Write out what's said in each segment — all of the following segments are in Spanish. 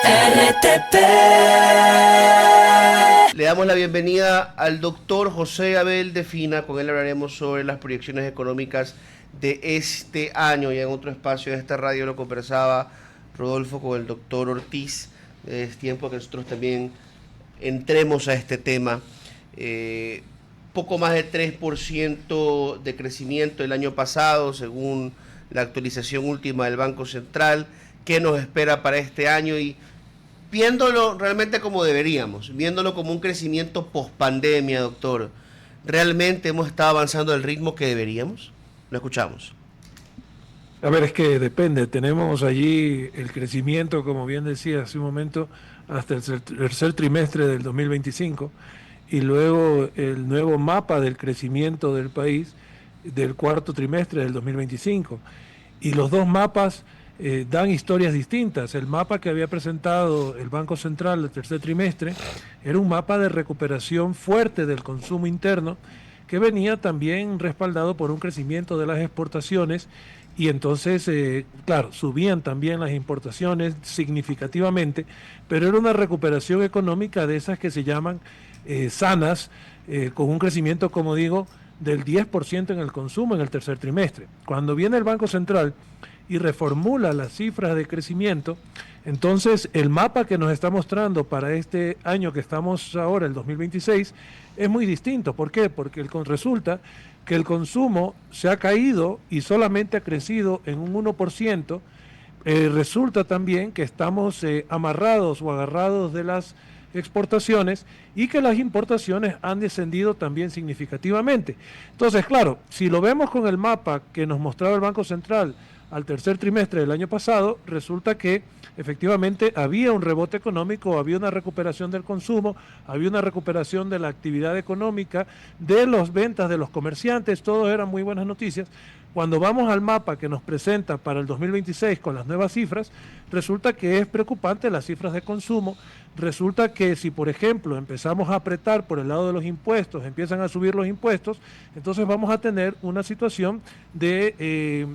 RTP. Le damos la bienvenida al doctor José Abel de Fina. Con él hablaremos sobre las proyecciones económicas de este año. Y en otro espacio de esta radio lo conversaba Rodolfo con el doctor Ortiz. Es tiempo que nosotros también entremos a este tema. Poco más de 3% de crecimiento el año pasado, según la actualización última del Banco Central. ¿Qué nos espera para este año? Y viéndolo realmente como deberíamos, viéndolo como un crecimiento post-pandemia, doctor, ¿realmente hemos estado avanzando al ritmo que deberíamos? Lo escuchamos. A ver, es que depende. Tenemos allí el crecimiento, como bien decía hace un momento, hasta el tercer trimestre del 2025 y luego el nuevo mapa del crecimiento del país del cuarto trimestre del 2025. Y los dos mapas dan historias distintas. El mapa que había presentado el Banco Central del tercer trimestre era un mapa de recuperación fuerte del consumo interno que venía también respaldado por un crecimiento de las exportaciones y entonces, claro, subían también las importaciones significativamente, pero era una recuperación económica de esas que se llaman sanas, con un crecimiento, como digo, del 10% en el consumo en el tercer trimestre. Cuando viene el Banco Central y reformula las cifras de crecimiento, entonces el mapa que nos está mostrando para este año que estamos ahora, el 2026, es muy distinto. ¿Por qué? Porque resulta que el consumo se ha caído y solamente ha crecido en un 1%. Resulta también que estamos amarrados o agarrados de las exportaciones y que las importaciones han descendido también significativamente. Entonces, claro, si lo vemos con el mapa que nos mostraba el Banco Central al tercer trimestre del año pasado, resulta que efectivamente había un rebote económico, había una recuperación del consumo, había una recuperación de la actividad económica, de las ventas de los comerciantes, todo eran muy buenas noticias. Cuando vamos al mapa que nos presenta para el 2026 con las nuevas cifras, resulta que es preocupante las cifras de consumo. Resulta que si, por ejemplo, empezamos a apretar por el lado de los impuestos, empiezan a subir los impuestos, entonces vamos a tener una situación de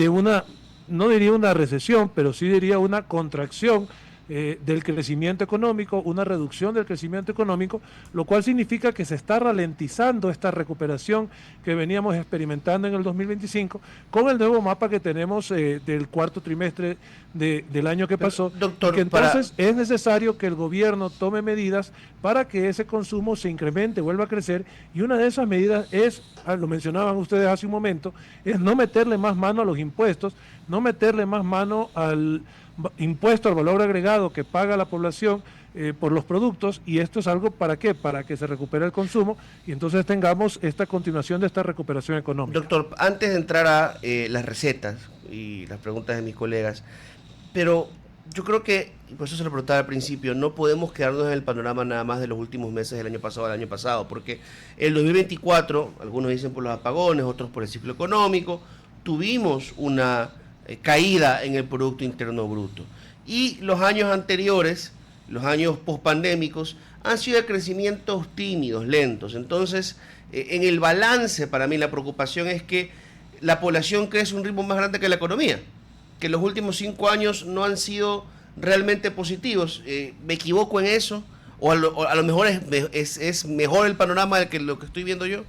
una, no diría una recesión, pero sí diría una contracción del crecimiento económico, una reducción del crecimiento económico, lo cual significa que se está ralentizando esta recuperación que veníamos experimentando en el 2025 con el nuevo mapa que tenemos del cuarto trimestre del año que pasó. Doctor, que entonces es necesario que el gobierno tome medidas para que ese consumo se incremente, vuelva a crecer, y una de esas medidas es, lo mencionaban ustedes hace un momento, es no meterle más mano a los impuestos, no meterle más mano al impuesto al valor agregado que paga la población por los productos, y esto es algo ¿para qué? Para que se recupere el consumo y entonces tengamos esta continuación de esta recuperación económica. Doctor, antes de entrar a las recetas y las preguntas de mis colegas, pero yo creo que, y por eso se lo preguntaba al principio, no podemos quedarnos en el panorama nada más de los últimos meses del año pasado al año pasado, porque el 2024, algunos dicen por los apagones, otros por el ciclo económico, tuvimos una caída en el Producto Interno Bruto. Y los años anteriores, los años pospandémicos, han sido de crecimientos tímidos, lentos. Entonces, en el balance, para mí la preocupación es que la población crece a un ritmo más grande que la economía, que los últimos 5 años no han sido realmente positivos. ¿Me equivoco en eso? ¿O a lo mejor es mejor el panorama que lo que estoy viendo yo?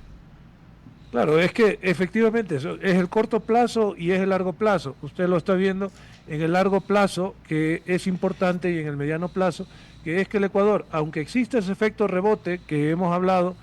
Claro, es que efectivamente eso es el corto plazo y es el largo plazo. Usted lo está viendo en el largo plazo, que es importante, y en el mediano plazo, que es que el Ecuador, aunque existe ese efecto rebote que hemos hablado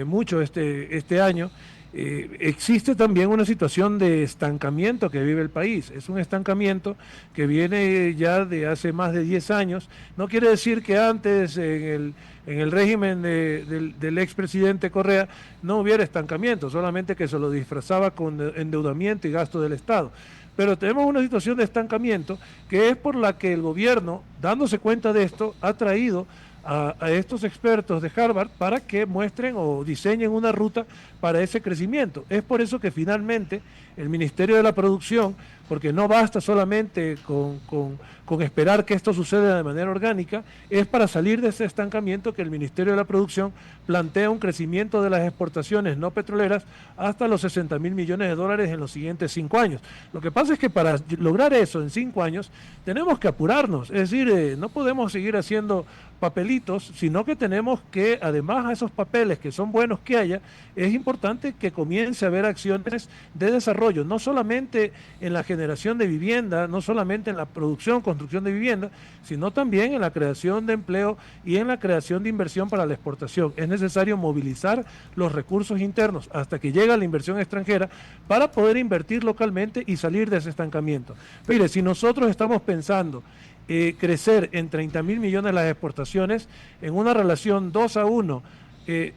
mucho este año, existe también una situación de estancamiento que vive el país. Es un estancamiento que viene ya de hace más de 10 años. No quiere decir que antes en el régimen del expresidente Correa no hubiera estancamiento, solamente que se lo disfrazaba con endeudamiento y gasto del Estado. Pero tenemos una situación de estancamiento que es por la que el gobierno, dándose cuenta de esto, ha traído a estos expertos de Harvard para que muestren o diseñen una ruta para ese crecimiento. Es por eso que finalmente el Ministerio de la Producción porque no basta solamente con esperar que esto suceda de manera orgánica, es para salir de ese estancamiento que el Ministerio de la Producción plantea un crecimiento de las exportaciones no petroleras hasta los 60.000 millones de dólares en los siguientes 5 años. Lo que pasa es que para lograr eso en 5 años tenemos que apurarnos, es decir, no podemos seguir haciendo papelitos, sino que tenemos que, además a esos papeles que son buenos que haya, es importante que comience a haber acciones de desarrollo, no solamente en la generación de vivienda, no solamente en la producción, construcción de vivienda, sino también en la creación de empleo y en la creación de inversión para la exportación. Es necesario movilizar los recursos internos hasta que llegue la inversión extranjera para poder invertir localmente y salir de ese estancamiento. Mire, si nosotros estamos pensando crecer en 30.000 millones las exportaciones, en una relación 2-1,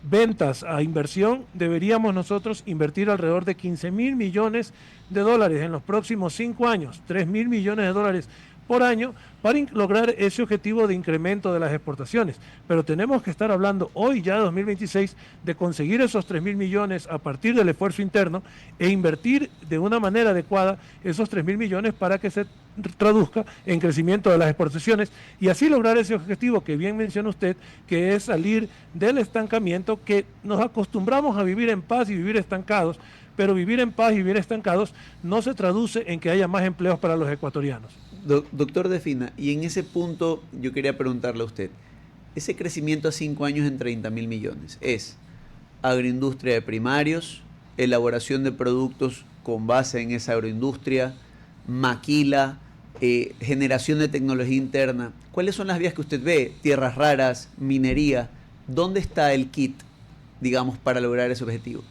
ventas a inversión, deberíamos nosotros invertir alrededor de 15.000 millones de dólares en los próximos 5 años, 3.000 millones de dólares por año para lograr ese objetivo de incremento de las exportaciones. Pero tenemos que estar hablando hoy ya 2026 de conseguir esos 3.000 millones a partir del esfuerzo interno e invertir de una manera adecuada esos 3.000 millones para que se traduzca en crecimiento de las exportaciones y así lograr ese objetivo que bien menciona usted, que es salir del estancamiento, que nos acostumbramos a vivir en paz y vivir estancados, pero vivir en paz y vivir estancados no se traduce en que haya más empleos para los ecuatorianos. Doctor Defina, y en ese punto yo quería preguntarle a usted, ese crecimiento a 5 años en 30.000 millones, ¿es agroindustria de primarios, elaboración de productos con base en esa agroindustria, maquila, generación de tecnología interna? ¿Cuáles son las vías que usted ve? Tierras raras, minería. ¿Dónde está el kit, digamos, para lograr ese objetivo?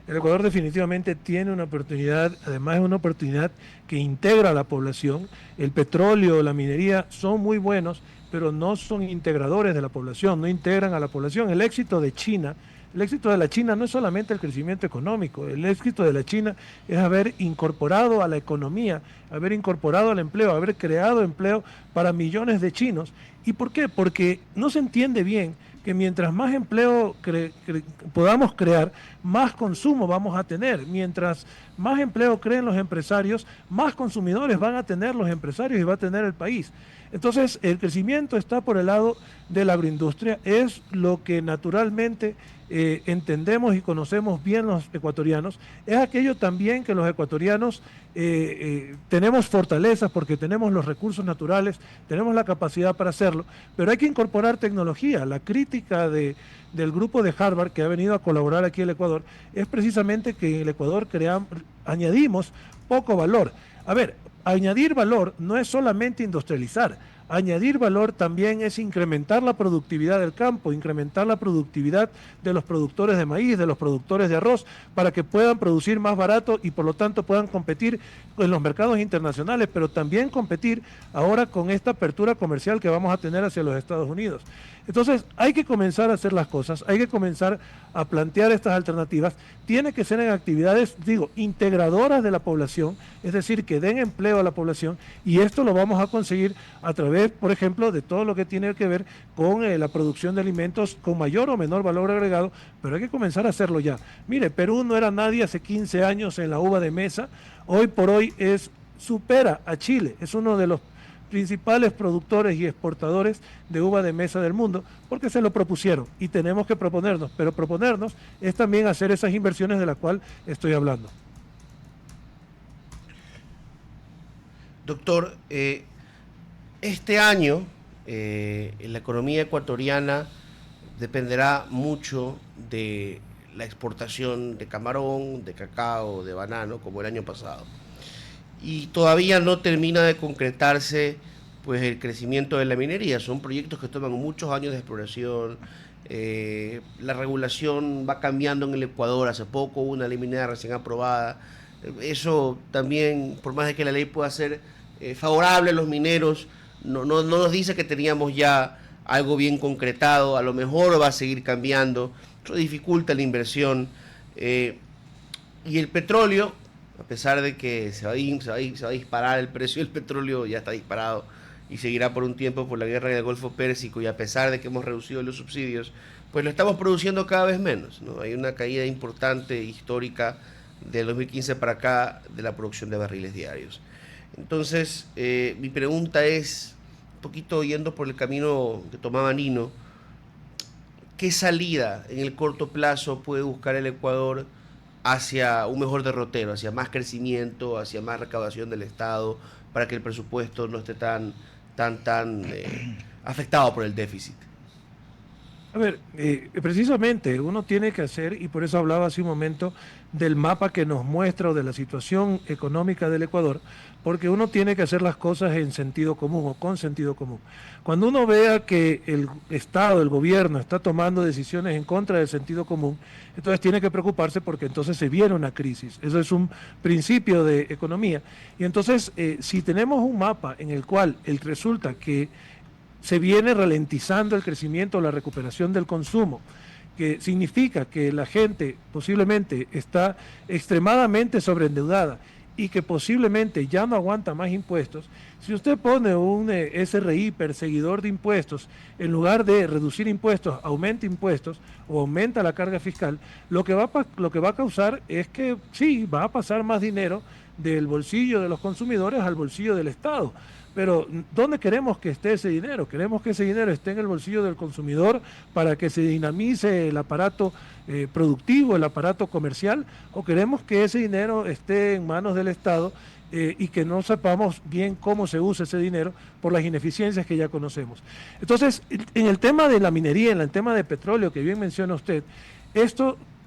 El Ecuador definitivamente tiene una oportunidad, además es una oportunidad que integra a la población. El petróleo, la minería son muy buenos, pero no son integradores de la población, no integran a la población. El éxito de China, el éxito de la China no es solamente el crecimiento económico, el éxito de la China es haber incorporado a la economía, haber incorporado al empleo, haber creado empleo para millones de chinos. ¿Y por qué? Porque no se entiende bien que mientras más empleo podamos crear, más consumo vamos a tener. Mientras más empleo creen los empresarios, más consumidores van a tener los empresarios y va a tener el país. Entonces, el crecimiento está por el lado de la agroindustria, es lo que naturalmente entendemos y conocemos bien los ecuatorianos, es aquello también que los ecuatorianos tenemos fortalezas porque tenemos los recursos naturales, tenemos la capacidad para hacerlo, pero hay que incorporar tecnología. La crítica del grupo de Harvard que ha venido a colaborar aquí en el Ecuador es precisamente que en el Ecuador añadimos poco valor. A ver, añadir valor no es solamente industrializar, añadir valor también es incrementar la productividad del campo, incrementar la productividad de los productores de maíz, de los productores de arroz, para que puedan producir más barato y por lo tanto puedan competir en los mercados internacionales, pero también competir ahora con esta apertura comercial que vamos a tener hacia los Estados Unidos. Entonces hay que comenzar a hacer las cosas, hay que comenzar a plantear estas alternativas, tiene que ser en actividades, integradoras de la población, es decir, que den empleo a la población y esto lo vamos a conseguir a través, por ejemplo, de todo lo que tiene que ver con la producción de alimentos con mayor o menor valor agregado, pero hay que comenzar a hacerlo ya. Mire, Perú no era nadie hace 15 años en la uva de mesa, hoy por hoy supera a Chile, es uno de los principales productores y exportadores de uva de mesa del mundo, porque se lo propusieron y tenemos que proponernos, pero proponernos es también hacer esas inversiones de las cuales estoy hablando. Doctor, este año la economía ecuatoriana dependerá mucho de la exportación de camarón, de cacao, de banano, como el año pasado. Y todavía no termina de concretarse pues el crecimiento de la minería. Son proyectos que toman muchos años de exploración. La regulación va cambiando en el Ecuador. Hace poco hubo una ley minera recién aprobada. Eso también, por más de que la ley pueda ser favorable a los mineros, no nos dice que teníamos ya algo bien concretado. A lo mejor va a seguir cambiando. Eso dificulta la inversión. Y el petróleo, a pesar de que se va a disparar el precio del petróleo, ya está disparado y seguirá por un tiempo por la guerra en el Golfo Pérsico, y a pesar de que hemos reducido los subsidios, pues lo estamos produciendo cada vez menos, ¿no? Hay una caída importante, histórica, del 2015 para acá de la producción de barriles diarios. Entonces, mi pregunta es, un poquito yendo por el camino que tomaba Nino, ¿qué salida en el corto plazo puede buscar el Ecuador hacia un mejor derrotero, hacia más crecimiento, hacia más recaudación del Estado, para que el presupuesto no esté tan afectado por el déficit? A ver, precisamente uno tiene que hacer, y por eso hablaba hace un momento del mapa que nos muestra o de la situación económica del Ecuador, porque uno tiene que hacer las cosas en sentido común o con sentido común. Cuando uno vea que el Estado, el gobierno está tomando decisiones en contra del sentido común, entonces tiene que preocuparse porque entonces se viene una crisis. Eso es un principio de economía. Y entonces, si tenemos un mapa en el cual resulta que se viene ralentizando el crecimiento o la recuperación del consumo, que significa que la gente posiblemente está extremadamente sobreendeudada y que posiblemente ya no aguanta más impuestos. Si usted pone un SRI perseguidor de impuestos, en lugar de reducir impuestos, aumenta impuestos o aumenta la carga fiscal, lo que va a causar es que sí, va a pasar más dinero del bolsillo de los consumidores al bolsillo del Estado. Pero ¿dónde queremos que esté ese dinero? ¿Queremos que ese dinero esté en el bolsillo del consumidor para que se dinamice el aparato productivo, el aparato comercial? ¿O queremos que ese dinero esté en manos del Estado y que no sepamos bien cómo se usa ese dinero por las ineficiencias que ya conocemos? Entonces, en el tema de la minería, en el tema de petróleo que bien menciona usted,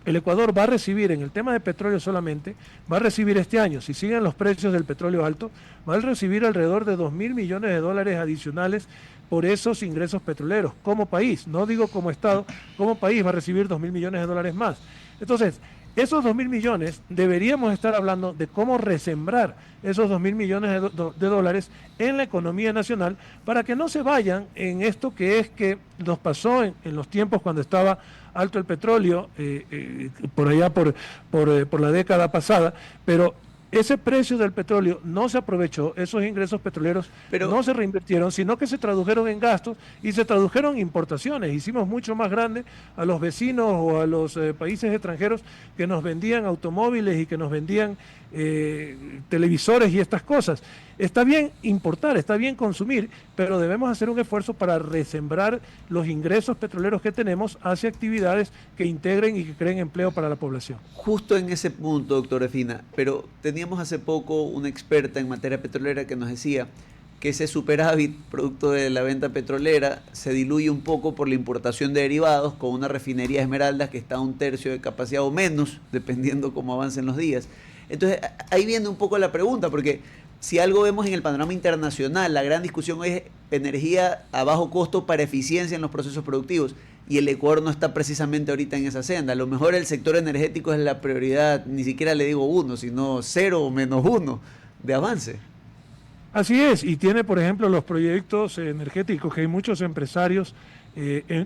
el Ecuador va a recibir, en el tema de petróleo solamente, va a recibir este año, si siguen los precios del petróleo alto, va a recibir alrededor de 2.000 millones de dólares adicionales por esos ingresos petroleros, como país, no digo como Estado, como país va a recibir 2.000 millones de dólares más. Entonces, esos 2.000 millones deberíamos estar hablando de cómo resembrar esos 2.000 millones de dólares en la economía nacional para que no se vayan en esto que nos pasó en los tiempos cuando estaba alto el petróleo, por allá por la década pasada, pero ese precio del petróleo no se aprovechó, esos ingresos petroleros no se reinvirtieron, sino que se tradujeron en gastos y se tradujeron en importaciones. Hicimos mucho más grande a los vecinos o a los países extranjeros que nos vendían automóviles y que nos vendían televisores y estas cosas. Está bien importar, está bien consumir, pero debemos hacer un esfuerzo para resembrar los ingresos petroleros que tenemos hacia actividades que integren y que creen empleo para la población. Justo en ese punto, doctor Efina, pero teníamos hace poco una experta en materia petrolera que nos decía que ese superávit producto de la venta petrolera se diluye un poco por la importación de derivados con una refinería Esmeraldas que está a 1/3 de capacidad o menos, dependiendo cómo avancen los días. Entonces, ahí viene un poco la pregunta, porque si algo vemos en el panorama internacional, la gran discusión es energía a bajo costo para eficiencia en los procesos productivos, y el Ecuador no está precisamente ahorita en esa senda. A lo mejor el sector energético es la prioridad, ni siquiera le digo 1, sino 0 o -1 de avance. Así es, y tiene, por ejemplo, los proyectos energéticos, que hay muchos empresarios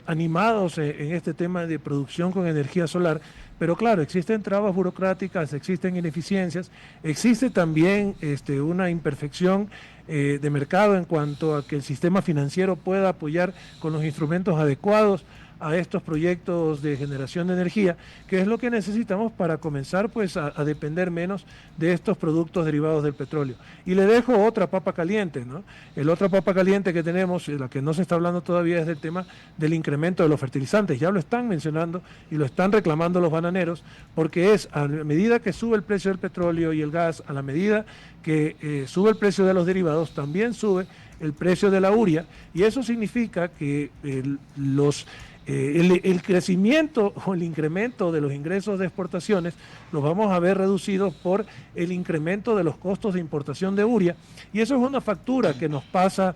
animados en este tema de producción con energía solar, pero claro, existen trabas burocráticas, existen ineficiencias, existe también una imperfección de mercado en cuanto a que el sistema financiero pueda apoyar con los instrumentos adecuados a estos proyectos de generación de energía, que es lo que necesitamos para comenzar pues a depender menos de estos productos derivados del petróleo. Y le dejo otra papa caliente, ¿no? El otra papa caliente que tenemos, la que no se está hablando todavía, es del tema del incremento de los fertilizantes. Ya lo están mencionando y lo están reclamando los bananeros, porque es a medida que sube el precio del petróleo y el gas, a la medida que sube el precio de los derivados, también sube el precio de la urea, y eso significa que el crecimiento o el incremento de los ingresos de exportaciones los vamos a ver reducidos por el incremento de los costos de importación de urea, y eso es una factura que nos pasa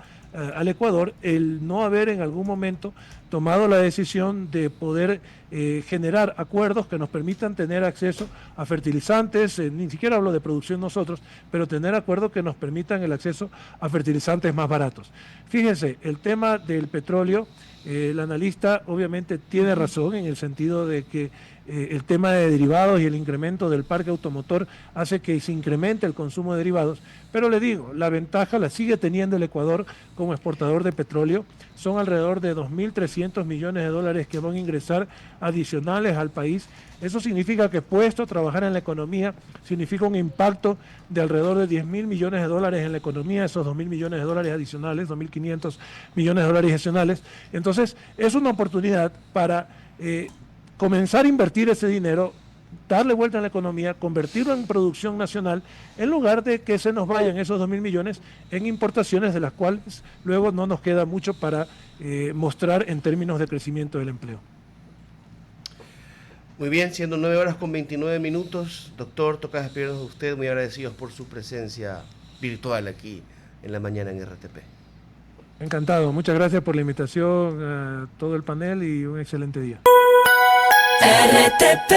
al Ecuador, el no haber en algún momento tomado la decisión de poder generar acuerdos que nos permitan tener acceso a fertilizantes, ni siquiera hablo de producción nosotros, pero tener acuerdos que nos permitan el acceso a fertilizantes más baratos. Fíjense, el tema del petróleo, el analista obviamente tiene razón en el sentido de que el tema de derivados y el incremento del parque automotor hace que se incremente el consumo de derivados. Pero le digo, la ventaja la sigue teniendo el Ecuador como exportador de petróleo. Son alrededor de 2.300 millones de dólares que van a ingresar adicionales al país. Eso significa que puesto a trabajar en la economía, significa un impacto de alrededor de 10.000 millones de dólares en la economía, esos 2.000 millones de dólares adicionales, 2.500 millones de dólares adicionales. Entonces, es una oportunidad para comenzar a invertir ese dinero, darle vuelta a la economía, convertirlo en producción nacional, en lugar de que se nos vayan esos 2.000 millones en importaciones, de las cuales luego no nos queda mucho para mostrar en términos de crecimiento del empleo. Muy bien, siendo 9:29. Doctor, toca despedirnos de usted, muy agradecidos por su presencia virtual aquí en la mañana en RTP. Encantado, muchas gracias por la invitación a todo el panel y un excelente día. RTP